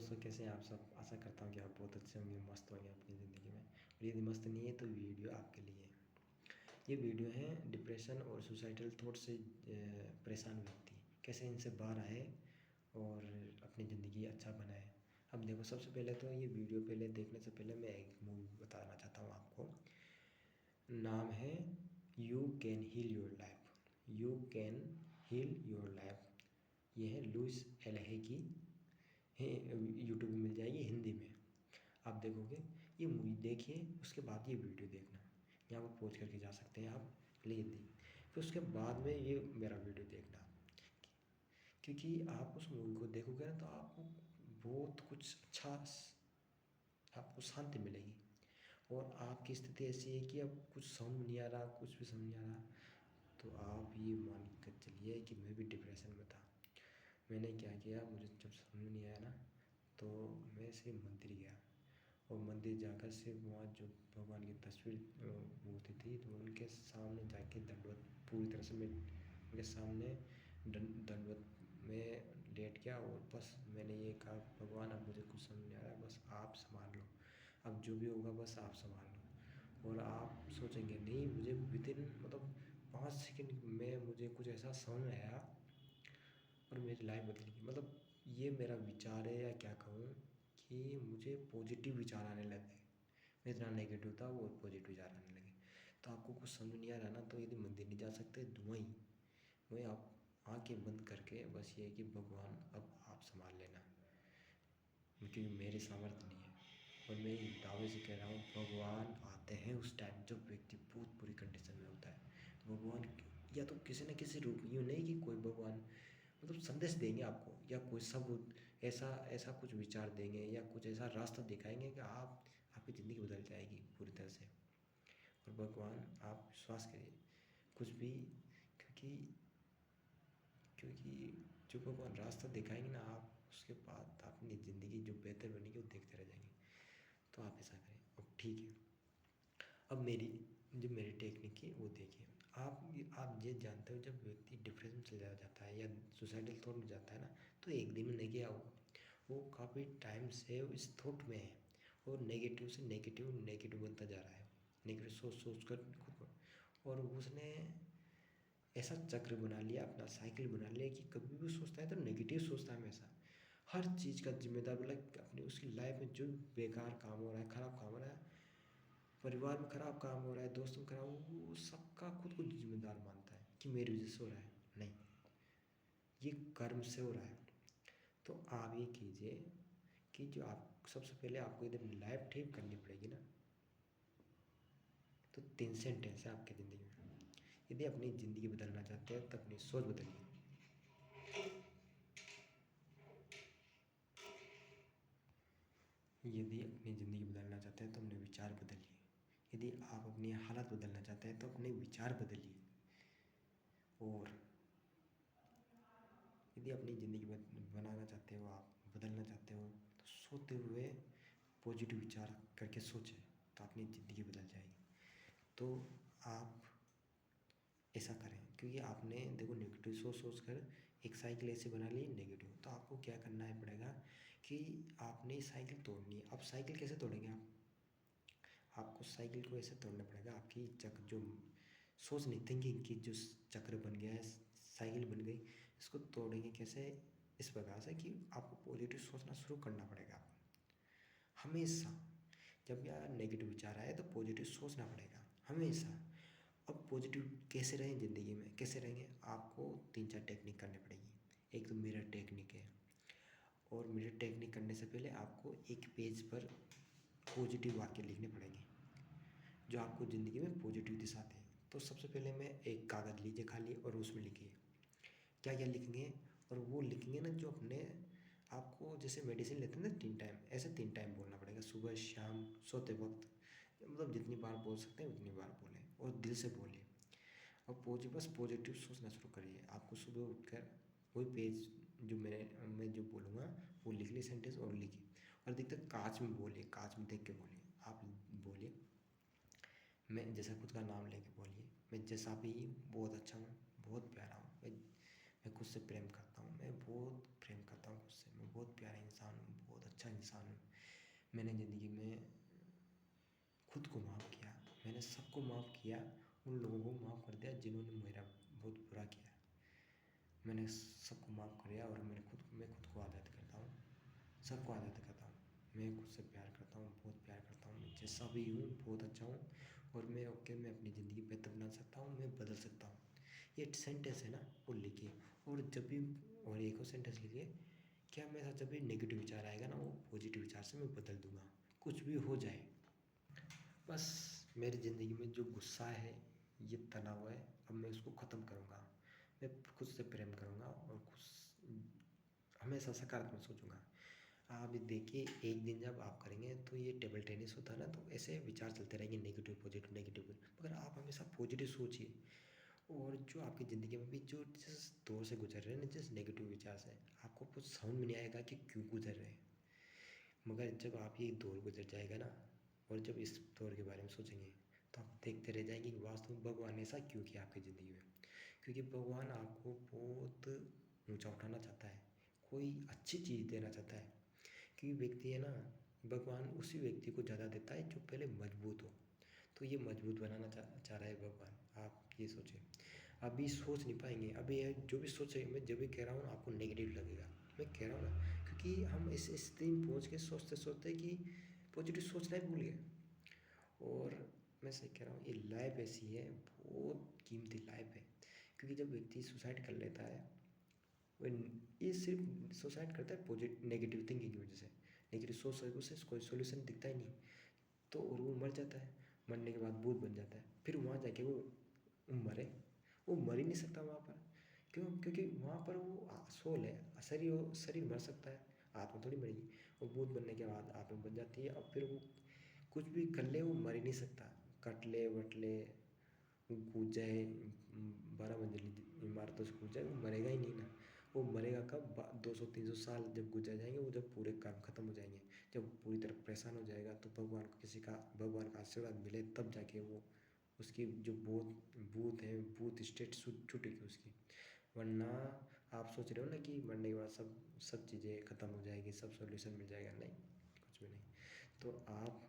दोस्तों, कैसे हैं आप सब? आशा करता हूँ कि आप बहुत अच्छे होंगे, मस्त होंगे अपनी ज़िंदगी में। और यदि मस्त नहीं है तो वीडियो आपके लिए है। ये वीडियो है डिप्रेशन और सुसाइडल थॉट से परेशान व्यक्ति कैसे इनसे बाहर आए और अपनी ज़िंदगी अच्छा बनाए। अब देखो, सबसे पहले तो ये वीडियो पहले देखने से पहले मैं एक मूवी बताना चाहता हूँ आपको। नाम है you can heal your life. You can heal your life. ये है लुइस एलहे की, यूट्यूब में मिल जाएगी हिंदी में। आप देखोगे, ये मूवी देखिए, उसके बाद ये वीडियो देखना। यहाँ पर पॉज करके जा सकते हैं आप, पहले ये देख, फिर उसके बाद में ये मेरा वीडियो देखना। क्योंकि आप उस मूवी को देखोगे ना तो आपको बहुत कुछ अच्छा, आपको शांति मिलेगी। और आपकी स्थिति ऐसी है कि अब कुछ समझ में नहीं आ रहा, कुछ भी समझ नहीं आ रहा, तो आप ये मान कर चलिए कि मैं भी डिप्रेशन में था। मैंने क्या किया, मुझे जब समझ में नहीं आया ना, तो मैं से मंदिर गया। और मंदिर जाकर से वहाँ जो भगवान की तस्वीर मूर्ति थी, तो उनके सामने जाके दंडवत, पूरी तरह से मैं उनके सामने दंडवत में लेट गया। और बस मैंने ये कहा, भगवान अब मुझे कुछ समझ नहीं आ रहा है, बस आप संभाल लो, अब जो भी होगा बस आप संभाल लो। और आप सोचेंगे नहीं, मुझे विदिन मतलब 5 सेकंड में मुझे कुछ ऐसा समझ में आया और मेरी लाइफ बदल गई। मतलब ये मेरा विचार है या क्या कहूँ, कि मुझे पॉजिटिव विचार आने लगे। मैं इतना नेगेटिव था, वो पॉजिटिव विचार आने लगे। तो आपको कुछ समझ नहीं आ रहा ना, तो यदि मंदिर नहीं जा सकते, वहीं आप आंखें बंद करके बस ये है कि भगवान अब आप संभाल लेना, क्योंकि मेरे सामर्थ्य नहीं है। और मैं दावे से कह रहा हूँ, भगवान आते हैं उस टाइम जब व्यक्ति बहुत बुरी कंडीशन में होता है। भगवान या तो किसी न किसी रूप, यूँ नहीं कि कोई भगवान मतलब संदेश देंगे आपको, या कोई सबूत, ऐसा ऐसा कुछ विचार देंगे, या कुछ ऐसा रास्ता दिखाएंगे कि आपकी ज़िंदगी बदल जाएगी पूरी तरह से। और भगवान, आप विश्वास करिए, कुछ भी, क्योंकि क्योंकि जो भगवान रास्ता दिखाएंगे ना, आप उसके बाद अपनी ज़िंदगी जो बेहतर बनेगी वो देखते रह जाएंगे। तो आप ऐसा करें। अब ठीक है, अब मेरी टेक्निक है वो देखिए। आप ये जानते हो, जब व्यक्ति डिप्रेशन में चला जाता है या सुसाइडल थॉट में जाता है ना, तो एक दिन में नहीं गया वो काफ़ी टाइम से इस थॉट में है। और नेगेटिव से नेगेटिव बनता जा रहा है, नेगेटिव सोच कर खुद को। और उसने ऐसा चक्र बना लिया, अपना साइकिल बना लिया, कि कभी भी सोचता है तो नेगेटिव सोचता है हमेशा। हर चीज़ का जिम्मेदार, मतलब अपनी उसकी लाइफ में जो बेकार काम हो रहा है, ख़राब काम हो रहा है, परिवार में ख़राब काम हो रहा है, दोस्तों में ख़राब, वो सबका खुद को जिम्मेदार मानता है कि मेरी वजह से हो रहा है। नहीं, ये कर्म से हो रहा है। तो आप ये कीजिए कि जो आप सबसे पहले आपको यदि अपनी लाइफ ठीक करनी पड़ेगी ना, तो 3 सेंटेंस है आपकी ज़िंदगी में। यदि अपनी ज़िंदगी बदलना चाहते हैं तो अपनी सोच बदलिए। यदि अपनी ज़िंदगी बदलना चाहते हैं तो अपने विचार बदलिए। यदि आप अपनी हालत बदलना चाहते हैं तो अपने विचार बदलिए। और यदि अपनी ज़िंदगी बनाना चाहते हो, आप बदलना चाहते हो, तो सोते हुए पॉजिटिव विचार करके सोचें, तो अपनी ज़िंदगी बदल जाएगी। तो आप ऐसा करें, क्योंकि आपने देखो नेगेटिव सोच कर एक साइकिल ऐसे बना ली नेगेटिव। तो आपको क्या करना है पड़ेगा कि आपने साइकिल तोड़नी है। अब साइकिल कैसे तोड़ेंगे आप? आपको साइकिल को ऐसे तोड़ना पड़ेगा, आपकी चक्र जो सोच नहीं, थिंकिंग की जो चक्र बन गया है, साइकिल बन गई, इसको तोड़ेंगे कैसे? इस प्रकार से कि आपको पॉजिटिव सोचना शुरू करना पड़ेगा हमेशा। जब यार नेगेटिव विचार आए तो पॉजिटिव सोचना पड़ेगा हमेशा। अब पॉजिटिव कैसे रहें ज़िंदगी में, कैसे रहेंगे? आपको 3-4 टेक्निक करनी पड़ेगी। एक तो मिरर टेक्निक है, और मिरर टेक्निक करने से पहले आपको एक पेज पर पॉजिटिव वाक्य लिखने पड़ेंगे जो आपको ज़िंदगी में पॉजिटिव दिखाते हैं। तो सबसे पहले मैं एक कागज़ लीजिए खाली, और उसमें लिखिए क्या क्या लिखेंगे। और वो लिखेंगे ना जो अपने आपको, जैसे मेडिसिन लेते हैं ना 3 टाइम, ऐसे 3 टाइम बोलना पड़ेगा, सुबह शाम सोते वक्त। मतलब जितनी बार बोल सकते हैं उतनी बार बोलें, और दिल से बोलिए। और बस पॉजिटिव सोचना शुरू करिए। आपको सुबह उठकर वही पेज जो मैं जो बोलूँगा वो लिख ली सेंटेंस, और लिखिए। और अधिकतर कांच में बोलिए, कांच में देख के बोलिए। आप बोलिए, मैं जैसा खुद का नाम लेके बोलिए, मैं जैसा भी बहुत अच्छा हूँ, बहुत प्यारा हूँ, मैं खुद से प्रेम करता हूँ, मैं बहुत प्रेम करता हूँ खुद से, मैं बहुत प्यारा इंसान हूँ, बहुत अच्छा इंसान हूँ। मैंने ज़िंदगी में खुद को माफ़ किया, मैंने सबको माफ़ किया, उन लोगों को माफ़ कर दिया जिन्होंने मेरा बहुत बुरा किया। मैंने सबको माफ़ कर दिया और मैं खुद को आज़ाद करता हूँ, सबको आज़ाद करता हूँ। मैं खुद से प्यार करता हूँ, बहुत प्यार करता हूँ। मैं जैसा भी हूँ बहुत अच्छा हूँ और मैं अपनी ज़िंदगी बेहतर बना सकता हूँ, मैं बदल सकता हूँ। ये सेंटेंस है ना, वो लिखिए। और जब भी और एक और सेंटेंस लिखिए, क्या मेरे साथ जब भी नेगेटिव विचार आएगा ना, वो पॉजिटिव विचार से मैं बदल दूंगा, कुछ भी हो जाए। बस मेरी ज़िंदगी में जो गुस्सा है, ये तनाव है, अब मैं उसको ख़त्म करूँगा। मैं खुद से प्रेम करूँगा और हमेशा सकारात्मक सोचूंगा। आप देखिए, एक दिन जब आप करेंगे तो ये टेबल टेनिस होता है ना, तो ऐसे विचार चलते रहेंगे, नेगेटिव पॉजिटिव नेगेटिव, मगर आप हमेशा पॉजिटिव सोचिए। और जो आपकी ज़िंदगी में भी जो जिस दौर से गुजर रहे हैं ना, जिस नेगेटिव विचार से, आपको कुछ समझ में नहीं आएगा कि क्यों गुजर रहे हैं। मगर जब आप ये दौर गुजर जाएगा ना, और जब इस दौर के बारे में सोचेंगे, तो आप देखते रह जाएंगे कि वास्तव में भगवान ने ऐसा क्यों किया आपकी ज़िंदगी में। क्योंकि भगवान आपको बहुत ऊंचा उठाना चाहता है, कोई अच्छी चीज़ देना चाहता है। क्योंकि व्यक्ति है ना, भगवान उसी व्यक्ति को ज़्यादा देता है जो पहले मजबूत हो। तो ये मजबूत बनाना चाह रहा है भगवान। आप ये सोचें, अभी सोच नहीं पाएंगे, अभी जो भी सोचे, मैं जब भी कह रहा हूँ आपको नेगेटिव लगेगा, मैं कह रहा हूँ ना, क्योंकि हम इस स्थिति में पहुँच के सोचते सोचते कि पॉजिटिव सोचना ही भूल गए। और मैं सही कह रहा हूँ, ये लाइफ ऐसी है, बहुत कीमती लाइफ है। क्योंकि जब व्यक्ति सुसाइड कर लेता है, वो ये सिर्फ सुसाइड करता है पॉजिटिव नेगेटिव थिंकिंग की वजह से। नेगेटिव सोच उसे कोई सोल्यूशन दिखता ही नहीं, तो और वो मर जाता है। मरने के बाद भूत बन जाता है, फिर वहाँ जाके वो मरे, वो मर ही नहीं सकता वहाँ पर। क्यों? क्योंकि वहाँ पर वो सोल है, शरीर मर सकता है, आत्मा थोड़ी मरेगी। वो भूत बनने के बाद आत्मा बन जाती है, और फिर वो कुछ भी कर ले, वो मर ही नहीं सकता। कट ले वट ले, वो कूद जाए 12 मंजिली इमारतों से कूद जाए, वो मरेगा ही नहीं ना। वो मरेगा कब? 200-300 साल जब गुजर जाएंगे, वो जब पूरे काम खत्म हो जाएंगे, जब पूरी तरह परेशान हो जाएगा, तो भगवान का आशीर्वाद मिले, तब जाके वो उसकी जो भूत है, भूत स्टेट छूटेगी उसकी। वरना आप सोच रहे हो ना कि मरने के बाद सब चीज़ें ख़त्म हो जाएगी, सब सॉल्यूशन मिल जाएगा, नहीं, कुछ भी नहीं। तो आप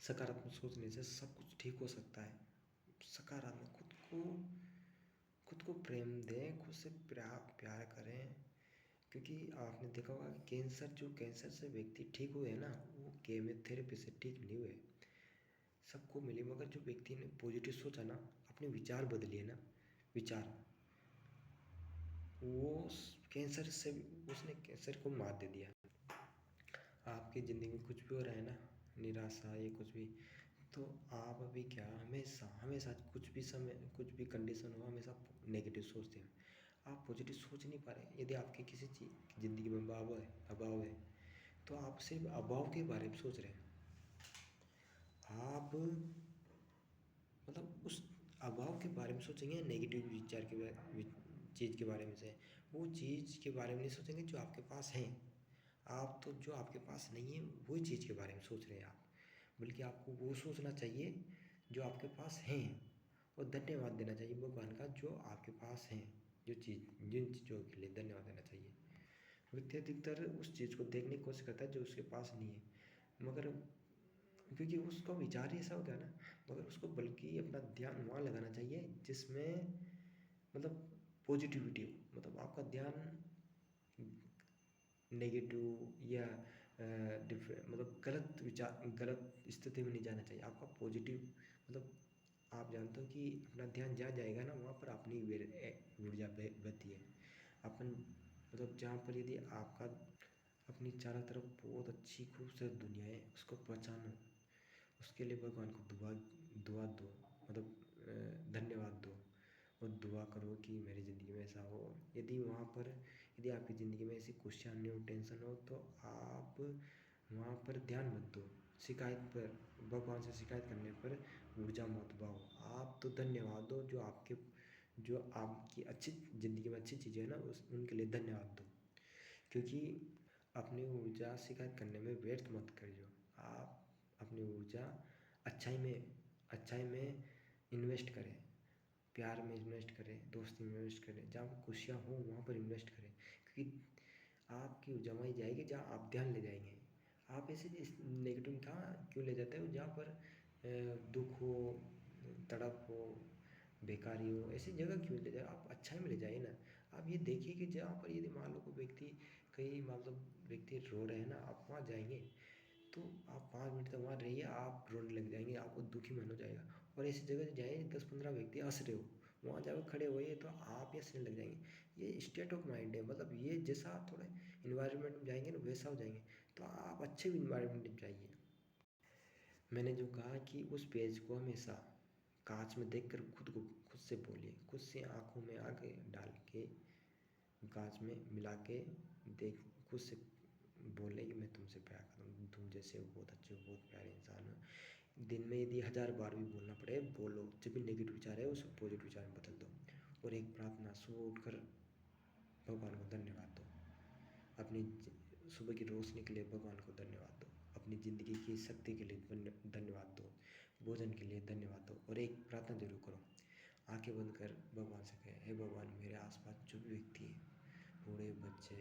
सकारात्मक सोचने से सब कुछ ठीक हो सकता है। सकारात्मक खुद को प्रेम दें, खुद से प्यार करें। क्योंकि आपने देखा होगा कि कैंसर से व्यक्ति ठीक हुए हैं ना, वो केमोथेरेपी से ठीक नहीं हुए, सबको मिली। मगर जो व्यक्ति ने पॉजिटिव सोचा ना, अपने विचार बदलिए ना, विचार, वो कैंसर से उसने कैंसर को मात दे दिया। आपकी ज़िंदगी में कुछ भी हो रहा है ना, निराशा ये कुछ भी, तो आप अभी क्या, हमेशा कुछ भी कंडीशन हो, हमेशा नेगेटिव सोचते हैं। आप पॉजिटिव सोच नहीं पा रहे। यदि आपके किसी चीज़ ज़िंदगी में अभाव है, तो आप सिर्फ अभाव के बारे में सोच रहे हैं। आप मतलब उस अभाव के बारे में सोचेंगे, नेगेटिव विचार चीज़ के बारे में से, वो चीज़ के बारे में नहीं सोचेंगे जो आपके पास है। आप तो जो आपके पास नहीं है, वही चीज़ के बारे में सोच रहे हैं आप। बल्कि आपको वो सोचना चाहिए जो आपके पास हैं, और धन्यवाद देना चाहिए भगवान का जो आपके पास हैं, जिन चीज़ों के लिए धन्यवाद देना चाहिए। व्यक्ति अधिकतर उस चीज़ को देखने की कोशिश करता है जो उसके पास नहीं है, मगर क्योंकि उसका विचार ही ऐसा हो गया ना। मगर उसको बल्कि अपना ध्यान वहाँ लगाना चाहिए जिसमें मतलब पॉजिटिविटी हो, मतलब आपका ध्यान नेगेटिव या मतलब गलत स्थिति में नहीं जाना चाहिए। आपका पॉजिटिव, मतलब आप जानते हो कि अपना ध्यान जहाँ जाएगा ना, वहाँ पर अपनी ऊर्जा बहती है। अपन मतलब जहाँ पर यदि आपका अपनी चारों तरफ बहुत अच्छी खूबसूरत दुनिया है, उसको पहचानो, उसके लिए भगवान को दुआ दो, मतलब धन्यवाद दो, और दुआ करो कि मेरी ज़िंदगी में ऐसा हो। यदि आपकी ज़िंदगी में ऐसी खुशियाँ हो, टेंशन हो, तो आप वहाँ पर ध्यान मत दो, शिकायत पर, भगवान से शिकायत करने पर ऊर्जा मत पाओ। आप तो धन्यवाद दो, जो आपकी अच्छी ज़िंदगी में अच्छी चीज़ें हैं ना, उनके लिए धन्यवाद दो। क्योंकि अपनी ऊर्जा शिकायत करने में व्यर्थ मत करिए। आप अपनी ऊर्जा अच्छाई में इन्वेस्ट करें, प्यार में इन्वेस्ट करें, दोस्ती में इन्वेस्ट करें, जहाँ पर खुशियाँ हो वहाँ पर इन्वेस्ट करें। क्योंकि आपकी जमाई जाएगी जहाँ आप ध्यान ले जाएंगे। आप ऐसे इस नेगेटिव कहाँ क्यों ले जाते हो जहाँ पर दुख हो, तड़प हो, बेकारी हो, ऐसी जगह क्यों ले जाए? आप अच्छाई में ले जाइए ना। आप ये देखिए कि जहाँ पर यदि मान लो कोई व्यक्ति, कई मतलब व्यक्ति रो रहे हैं ना, आप वहाँ जाएंगे तो आप 5 मिनट तक वहाँ रहिए, आप रोने लग जाएंगे, आपको दुखी मन हो जाएगा। और ऐसी जगह जाइए 10-15 व्यक्ति हंस रहे हो, वहाँ जाकर खड़े होइए तो आप ही हंसने लग जाएंगे। ये स्टेट ऑफ माइंड है, मतलब ये जैसा आप थोड़े इन्वायरमेंट में जाएंगे ना वैसा हो जाएंगे। तो आप अच्छे इन्वायरमेंट में जाइए। मैंने जो कहा कि उस पेज को हमेशा कांच में देखकर खुद से बोलिए, खुद से आंखों में आंखें डाल के कांच में मिला के देख, खुद से बोले कि मैं तुमसे प्यार करता हूँ, तुम जैसे हो बहुत अच्छे हो, बहुत प्यारे इंसान हो। दिन में यदि 1000 बार भी बोलना पड़े बोलो। जब भी नेगेटिव विचार है उसे पॉजिटिव विचार में बदल दो। और एक प्रार्थना, सुबह उठकर भगवान को धन्यवाद दो। अपनी सुबह की रोशनी के लिए भगवान को धन्यवाद दो। अपनी ज़िंदगी की शक्ति के लिए धन्यवाद दो। भोजन के लिए धन्यवाद दो। और एक प्रार्थना जरूर करो, आंखें बंद कर भगवान से कहे, हे भगवान, मेरे आसपास जो भी व्यक्ति है, बूढ़े, बच्चे,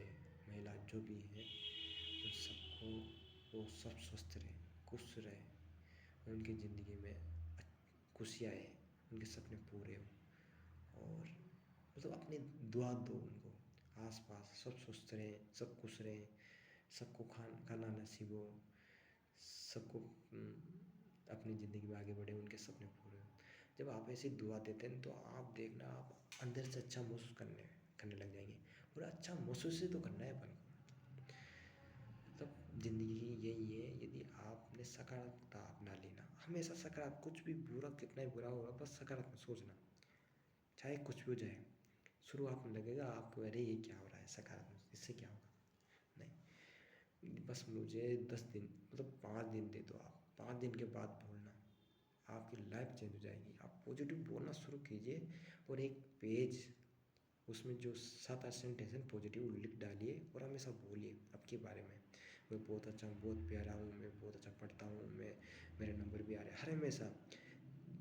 महिला, जो भी हैं, उन सबको, वो सब स्वस्थ रहे, खुश रहे, उनकी ज़िंदगी में खुशियाँ आए, उनके सपने पूरे हों। और मतलब अपनी दुआ दो उनको, आसपास सब स्वस्थ रहें, सब खुश रहें, सबको खाना नसीब हो, सबको अपनी ज़िंदगी में आगे बढ़े, उनके सपने पूरे हों। जब आप ऐसी दुआ देते हैं तो आप देखना, आप अंदर से अच्छा महसूस करने लग जाएंगे। और अच्छा महसूस ही तो करना है अपन को। मतलब ज़िंदगी यही है, यदि आपने सकारात्मकता अपना लेना, हमेशा सकारात्मक, कुछ भी बुरा कितना ही बुरा होगा बस सकारात्मक सोचना, चाहे कुछ भी हो जाए। शुरुआत में लगेगा आपको, अरे ये क्या हो रहा है, सकारात्मक, इससे क्या होगा? नहीं, बस मुझे 10 दिन, मतलब 5 दिन दे दो। आप 5 दिन के बाद बोलना, आपकी लाइफ चेंज हो जाएगी। आप पॉजिटिव बोलना शुरू कीजिए। और एक पेज, उसमें जो 7-8 सेंटेंस हैं पॉजिटिव लिख डालिए और हमेशा बोलिए आपके बारे में। मैं बहुत अच्छा हूँ, बहुत प्यारा हूँ, मैं बहुत अच्छा पढ़ता हूँ, मैं, मेरे नंबर भी आ रहे हैं हर हमेशा।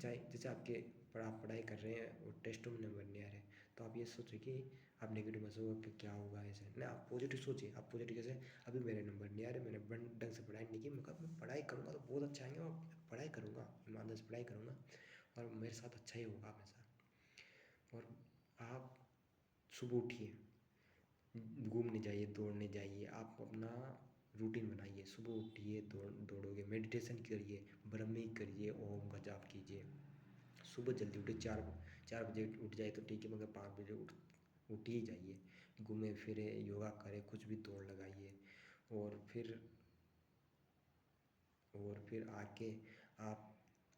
चाहे जैसे आपके आप पढ़ाई कर रहे हैं और टेस्टों में नंबर नहीं आ रहे, तो आप ये सोचिए कि आप नेगेटिव मत सोचो कि क्या होगा ऐसे ना, आप पॉजिटिव सोचिए। आप पॉजिटिव कैसे, अभी मेरे नंबर नहीं आ रहे, मैंने ढंग से पढ़ाई नहीं की, मैं पढ़ाई करूँगा तो बहुत अच्छा आएंगे, और पढ़ाई करूँगा, ईमानदारी से पढ़ाई करूँगा और मेरे साथ अच्छा ही होगा हमेशा। और आप सुबह उठिए, घूमने जाइए, दौड़ने जाइए, आप अपना रूटीन बनाइए। सुबह उठिए, दौड़ोगे, मेडिटेशन करिए, ब्रह्मी करिए, ओम का जाप कीजिए। सुबह जल्दी उठिए, 4 बजे उठ जाए तो ठीक है, मगर 5 बजे उठ ही जाइए। घूमे फिरे, योगा करें, कुछ भी दौड़ लगाइए। और फिर आके आप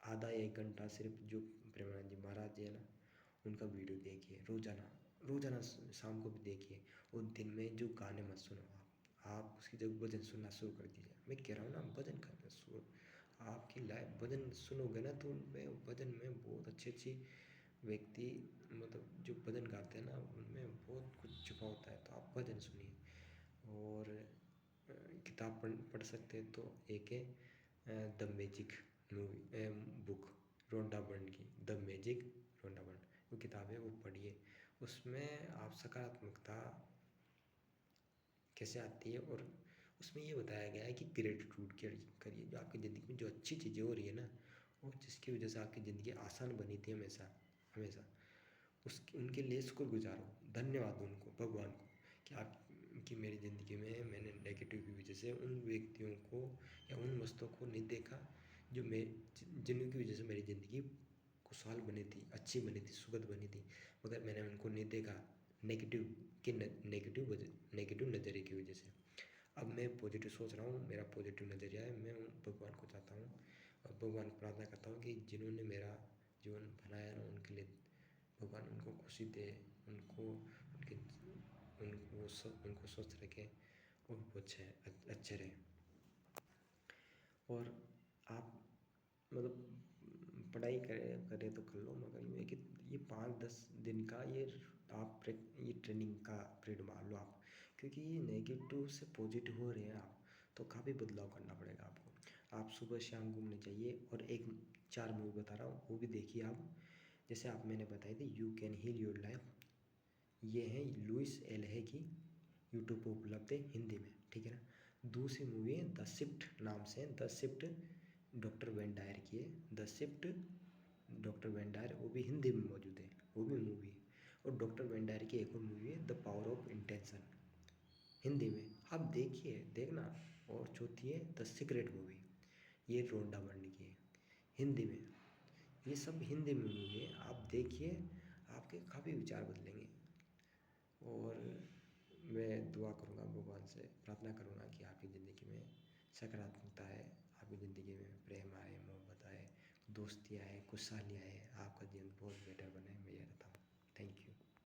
आधा 1 घंटा सिर्फ जो प्रेमानंद जी महाराज जी है ना, उनका वीडियो देखिए रोज़ाना। रोज़ाना शाम को भी देखिए। और दिन में जो गाने मत सुनो, आप उसकी जगह भजन सुनना शुरू कर दीजिए। मैं कह रहा हूँ ना, भजन करना शुरू, आपकी लाइफ भजन सुनोगे ना तो उनमें भजन में बहुत अच्छी अच्छी व्यक्ति, मतलब जो भजन गाते हैं ना, उनमें बहुत कुछ छुपा होता है। तो आप भजन सुनिए। और किताब पढ़ सकते हैं तो एक है the magic movie book, Rhonda Byrne की, द मैजिक रोंडा बर्न, वो किताब है, वो पढ़िए। उसमें आप सकारात्मकता कैसे आती है, और उसमें ये बताया गया है कि ग्रेटिट्यूड करिए। जो आपकी ज़िंदगी में जो अच्छी चीज़ें हो रही है ना, और जिसकी वजह से आपकी ज़िंदगी आसान बनी थी हमेशा हमेशा, उसके उनके लिए शुक्रगुजार हो, धन्यवाद दो उनको, भगवान को, कि आप कि मेरी ज़िंदगी में मैंने नेगेटिव की वजह से उन व्यक्तियों को या उन वस्तुओं को नहीं देखा जो मैं, जिनकी वजह से मेरी ज़िंदगी खुशहाल बनी थी, अच्छी बनी थी, सुखद बनी थी, मगर मैंने उनको नहीं देखा नेगेटिव के नेगेटिव नज़रिए की वजह से। अब मैं पॉजिटिव सोच रहा हूँ, मेरा पॉजिटिव नज़रिया है। मैं भगवान को चाहता हूँ और भगवान को प्रार्थना करता हूँ कि जिन्होंने मेरा जीवन बनाया ना, उनके लिए भगवान उनको खुशी दे, उनको उनके उनको स्वस्थ रखे और वो अच्छे रहे। और आप मतलब पढ़ाई करें तो कर लो, मगर ये कि ये 5-10 दिन का ये आप ये ट्रेनिंग का पीरियड मान लो आप, क्योंकि ये नेगेटिव से पॉजिटिव हो रहे हैं आप, तो काफ़ी बदलाव करना पड़ेगा आपको। आप सुबह शाम घूमने जाइए। और एक 4 मूवी बता रहा हूँ, वो भी देखिए आप। जैसे आप मैंने बताई थी, you can heal your life, ये है लुइस एल है की यूट्यूब पर उपलब्ध है हिंदी में, ठीक है ना। दूसरी मूवी है द शिफ्ट नाम से, the shift doctor Wayne Dyer की है, the shift doctor Wayne Dyer, वो भी हिंदी में मौजूद है, वो भी मूवी है। और डॉक्टर वैन डायर की एक और मूवी है the power of intention, Hindi में, आप देखिए देखना। और चौथी है द सीक्रेट मूवी, ये रोंडा बर्नी की है, हिंदी में। ये सब हिंदी में मूवी है, आप देखिए, आपके काफ़ी विचार बदलेंगे। और मैं दुआ करूँगा, भगवान से प्रार्थना करूँगा कि आपकी ज़िंदगी में सकारात्मकता आए, आपकी ज़िंदगी में प्रेम आए, मोहब्बत आए, दोस्ती आए, खुशहाली आए, आपका जीवन बहुत बेटर बने। मैं ये रहता हूँ। Thank you.